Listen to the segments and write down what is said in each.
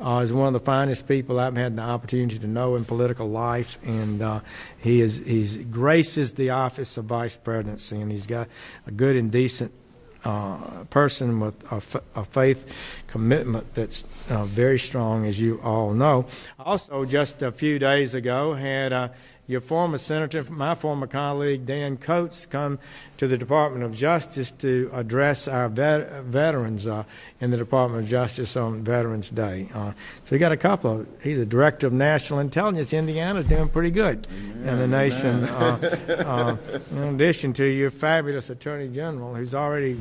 is one of the finest people I've had the opportunity to know in political life, and he's graces the office of vice presidency, and he's got a good and decent person with a faith commitment that's very strong, as you all know. Also, just a few days ago, had your former senator, my former colleague Dan Coates, come to the Department of Justice to address our veterans in the Department of Justice on Veterans Day. So we got a couple. He's the Director of National Intelligence. Indiana's doing pretty good in the nation. In addition to your fabulous Attorney General, who's already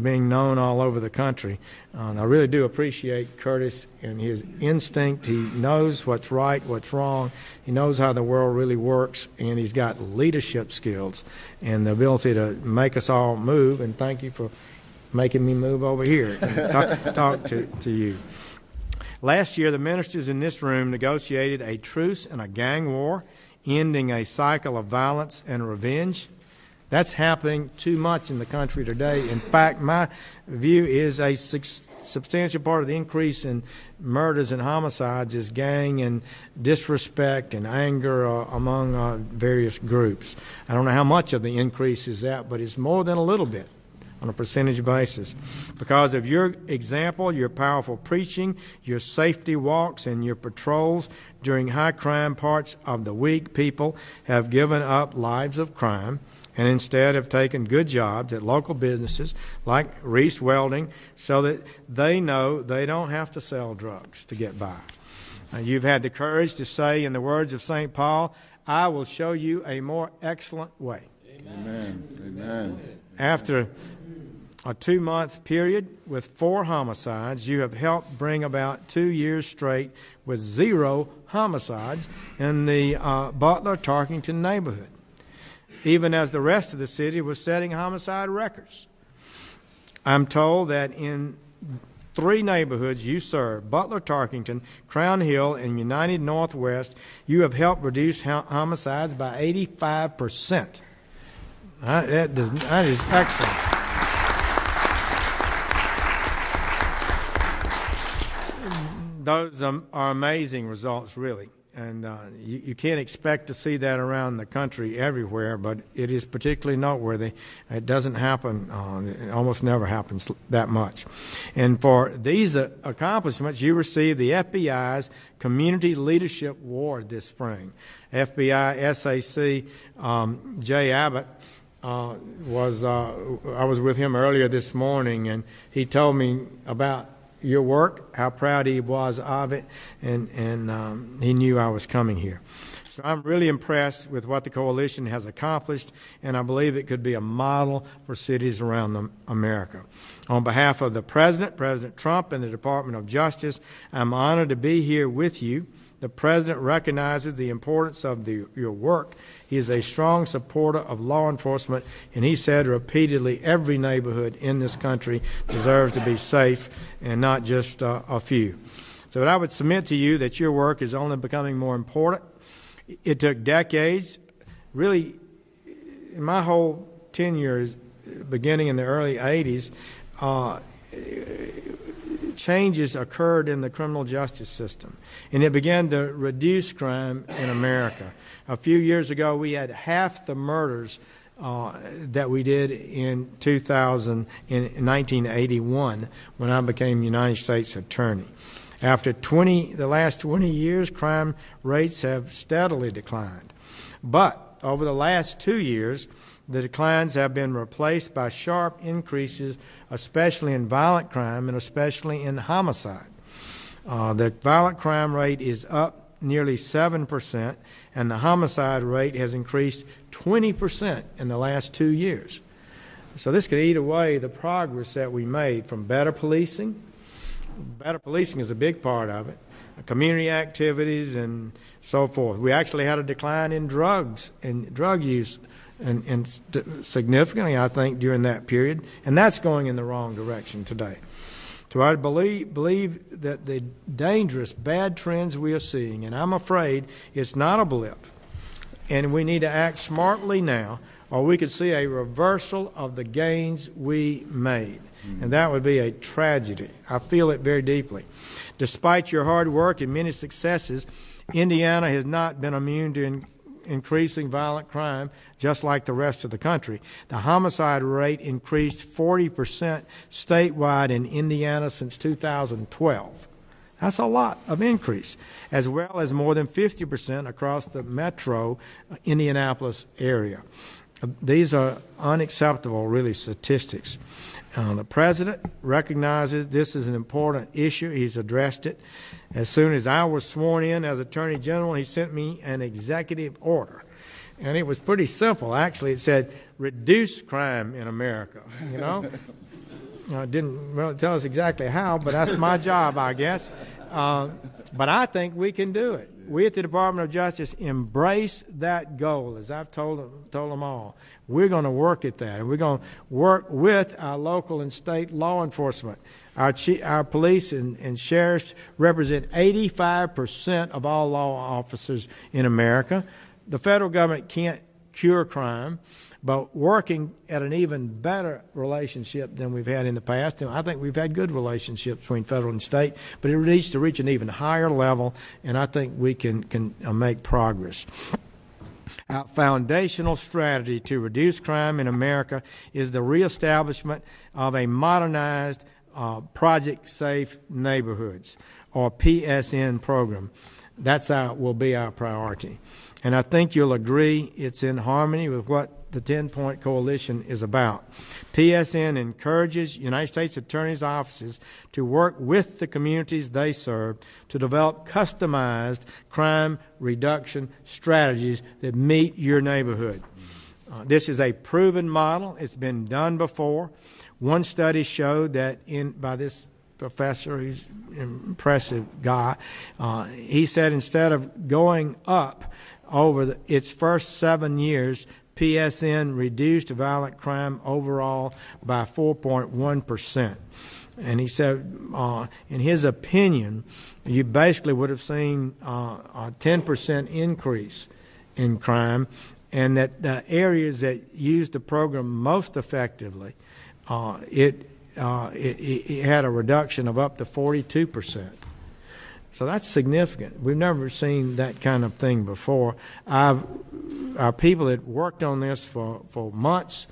being known all over the country. I really do appreciate Curtis and his instinct. He knows what's right, what's wrong. He knows how the world really works, and he's got leadership skills and the ability to make us all move. And thank you for making me move over here and talk to you. Last year, the ministers in this room negotiated a truce in a gang war, ending a cycle of violence and revenge. That's happening too much in the country today. In fact, my view is a substantial part of the increase in murders and homicides is gang and disrespect and anger among various groups. I don't know how much of the increase is that, but it's more than a little bit on a percentage basis. Because of your example, your powerful preaching, your safety walks, and your patrols during high crime parts of the week, people have given up lives of crime and instead have taken good jobs at local businesses like Reese Welding so that they know they don't have to sell drugs to get by. You've had the courage to say, in the words of St. Paul, I will show you a more excellent way. Amen. Amen. After a 2-month period with 4 homicides, you have helped bring about 2 years straight with 0 homicides in the Butler-Tarkington neighborhood, even as the rest of the city was setting homicide records. I'm told that in 3 neighborhoods you serve, Butler, Tarkington, Crown Hill, and United Northwest, you have helped reduce homicides by 85%. That is excellent. Those are amazing results, really. And you can't expect to see that around the country everywhere, but it is particularly noteworthy. It doesn't happen, it almost never happens that much. And for these accomplishments, you received the FBI's Community Leadership Award this spring. FBI SAC Jay Abbott I was with him earlier this morning, and he told me about your work, how proud he was of it, and he knew I was coming here. So I'm really impressed with what the coalition has accomplished, and I believe it could be a model for cities around America. On behalf of the President, President Trump, and the Department of Justice, I'm honored to be here with you. The President recognizes the importance of your work. He is a strong supporter of law enforcement, and he said repeatedly every neighborhood in this country deserves to be safe, and not just a few. So I would submit to you that your work is only becoming more important. It took decades, really, in my whole tenure, beginning in the early 80s, changes occurred in the criminal justice system, and it began to reduce crime in America. A few years ago, we had half the murders that we did in 1981 when I became United States Attorney. After the last 20 years, crime rates have steadily declined. But over the last 2 years, the declines have been replaced by sharp increases, especially in violent crime and especially in homicide. The violent crime rate is up nearly 7%, and the homicide rate has increased 20% in the last 2 years. So this could eat away the progress that we made from better policing. Better policing is a big part of it. Community activities and so forth. We actually had a decline in drugs and drug use and significantly, I think, during that period, and that's going in the wrong direction today. So I believe that the dangerous, bad trends we are seeing, and I'm afraid it's not a blip, and we need to act smartly now, or we could see a reversal of the gains we made. And that would be a tragedy. I feel it very deeply. Despite your hard work and many successes, Indiana has not been immune to increasing violent crime, just like the rest of the country. The homicide rate increased 40% statewide in Indiana since 2012. That's a lot of increase, as well as more than 50% across the metro Indianapolis area. These are unacceptable, really, statistics. The president recognizes this is an important issue. He's addressed it. As soon as I was sworn in as Attorney General, he sent me an executive order. And it was pretty simple, actually. It said, reduce crime in America, you know. It didn't really tell us exactly how, but that's my job, I guess. But I think we can do it. We at the Department of Justice embrace that goal, as I've told them all. We're going to work at that, and we're going to work with our local and state law enforcement. Our police and sheriffs represent 85% of all law officers in America. The federal government can't cure crime, but working at an even better relationship than we've had in the past. And I think we've had good relationships between federal and state, but it needs to reach an even higher level, and I think we can make progress. Our foundational strategy to reduce crime in America is the reestablishment of a modernized Project Safe Neighborhoods, or PSN program. Will be our priority. And I think you'll agree it's in harmony with what the 10-Point Coalition is about. PSN encourages United States Attorney's offices to work with the communities they serve to develop customized crime reduction strategies that meet your neighborhood. This is a proven model. It's been done before. One study showed that by this professor, he's an impressive guy, he said instead of going up over its first 7 years, PSN reduced violent crime overall by 4.1%. And he said, in his opinion, you basically would have seen a 10% increase in crime, and that the areas that used the program most effectively, it had a reduction of up to 42%. So that's significant. We've never seen that kind of thing before. Our people that worked on this for months,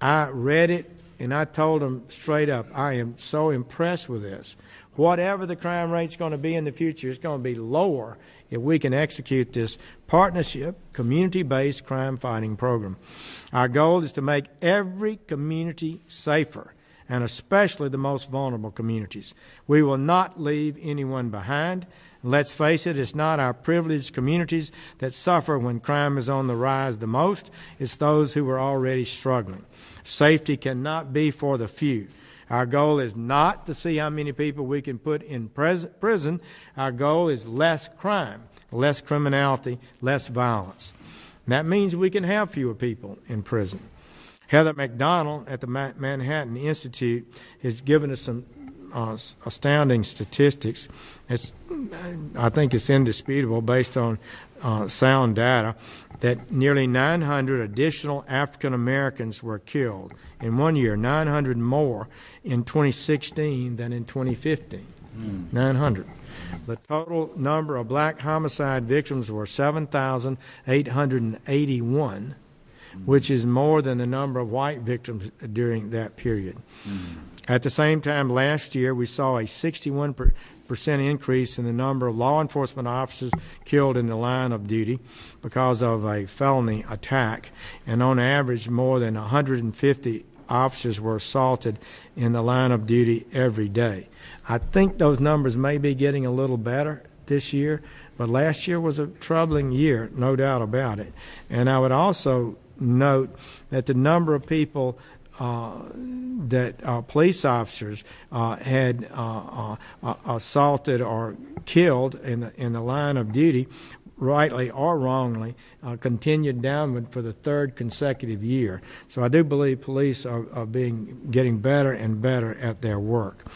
I read it, and I told them straight up, I am so impressed with this. Whatever the crime rate's going to be in the future, it's going to be lower if we can execute this partnership, community-based crime-fighting program. Our goal is to make every community safer, and especially the most vulnerable communities. We will not leave anyone behind. Let's face it, it's not our privileged communities that suffer when crime is on the rise the most. It's those who are already struggling. Safety cannot be for the few. Our goal is not to see how many people we can put in prison. Our goal is less crime, less criminality, less violence. And that means we can have fewer people in prison. Heather McDonald at the Manhattan Institute has given us some astounding statistics. I think it's indisputable based on sound data that nearly 900 additional African Americans were killed in 1 year, 900 more in 2016 than in 2015. 900. The total number of black homicide victims were 7,881. Which is more than the number of white victims during that period. At the same time, last year, we saw a 61% increase in the number of law enforcement officers killed in the line of duty because of a felony attack, and on average, more than 150 officers were assaulted in the line of duty every day. I think those numbers may be getting a little better this year, but last year was a troubling year, no doubt about it. And I would also note that the number of people that police officers had assaulted or killed in the line of duty, rightly or wrongly, continued downward for the third consecutive year. So I do believe police are getting better and better at their work.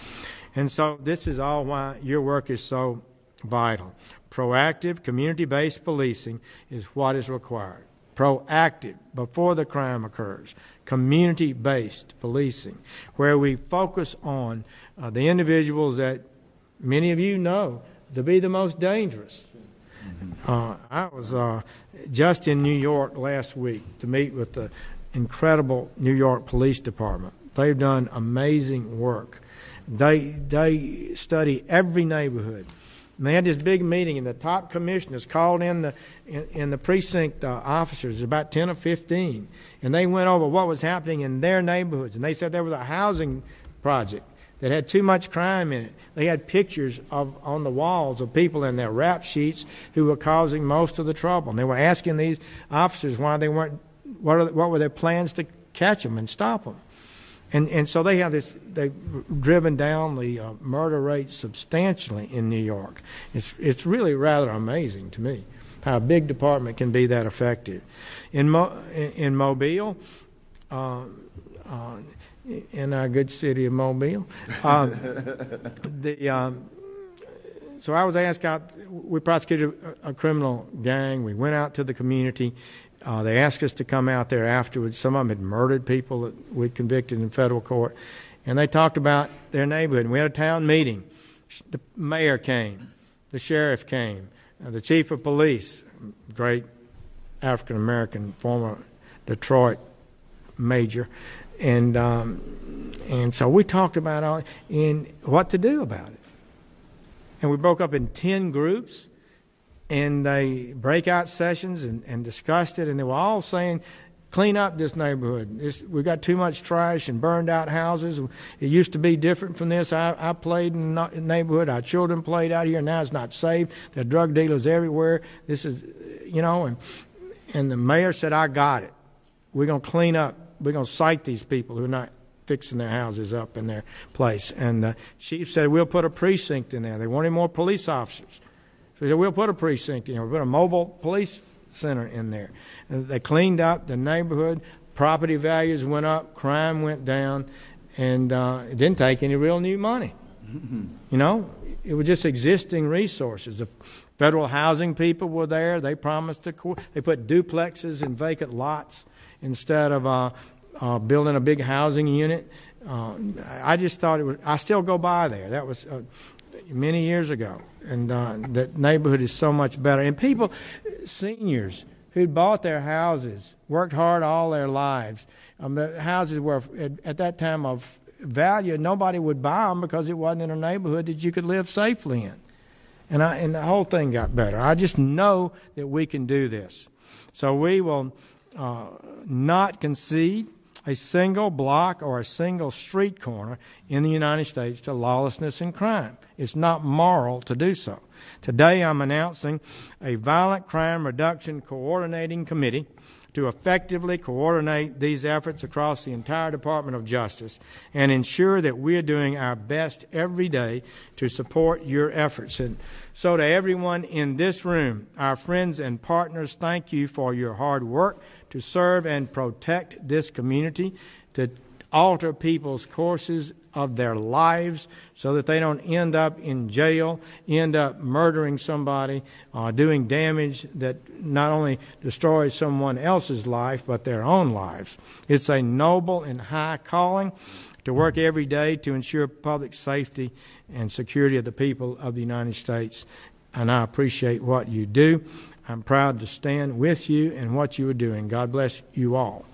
And so this is all why your work is so vital. Proactive, community-based policing is what is required. proactive, before the crime occurs, community-based policing, where we focus on the individuals that many of you know to be the most dangerous. I was just in New York last week to meet with the incredible New York Police Department. They've done amazing work. They study every neighborhood. And they had this big meeting, and the top commissioners called in the precinct officers, about 10 or 15, and they went over what was happening in their neighborhoods. And they said there was a housing project that had too much crime in it. They had pictures on the walls of people in their rap sheets who were causing most of the trouble. And they were asking these officers why they weren't, what were their plans to catch them and stop them. And so they have this. They've driven down the murder rate substantially in New York. It's really rather amazing to me how a big department can be that effective. In Mobile, in our good city of Mobile, so I was asked out. We prosecuted a criminal gang. We went out to the community. They asked us to come out there afterwards. Some of them had murdered people that we'd convicted in federal court. And they talked about their neighborhood. And we had a town meeting. The mayor came. The sheriff came. The chief of police, great African-American, former Detroit major. And so we talked about what to do about it. And we broke up in 10 groups. And they breakout sessions and discussed it, and they were all saying, clean up this neighborhood. We've got too much trash and burned out houses. It used to be different from this. I played in the neighborhood. Our children played out here. Now it's not safe. There are drug dealers everywhere. This is, and the mayor said, I got it. We're going to clean up. We're going to cite these people who are not fixing their houses up in their place. And the chief said, we'll put a precinct in there. They wanted more police officers. So he said, we'll put a precinct in there. We'll put a mobile police center in there. And they cleaned up the neighborhood. Property values went up. Crime went down. And it didn't take any real new money. It was just existing resources. The federal housing people were there. They promised to they put duplexes in vacant lots instead of building a big housing unit. I just thought it was. I still go by there. That was many years ago. And that neighborhood is so much better. And people, seniors who bought their houses, worked hard all their lives. The houses were, at that time, of value. Nobody would buy them because it wasn't in a neighborhood that you could live safely in. And the whole thing got better. I just know that we can do this. So we will not concede a single block or a single street corner in the United States to lawlessness and crime. It's not moral to do so. Today I'm announcing a Violent Crime Reduction Coordinating Committee to effectively coordinate these efforts across the entire Department of Justice and ensure that we're doing our best every day to support your efforts. And so to everyone in this room, our friends and partners, thank you for your hard work to serve and protect this community, to alter people's courses of their lives so that they don't end up in jail, end up murdering somebody, doing damage that not only destroys someone else's life but their own lives. It's a noble and high calling to work every day to ensure public safety and security of the people of the United States, and I appreciate what you do. I'm proud to stand with you and what you are doing. God bless you all.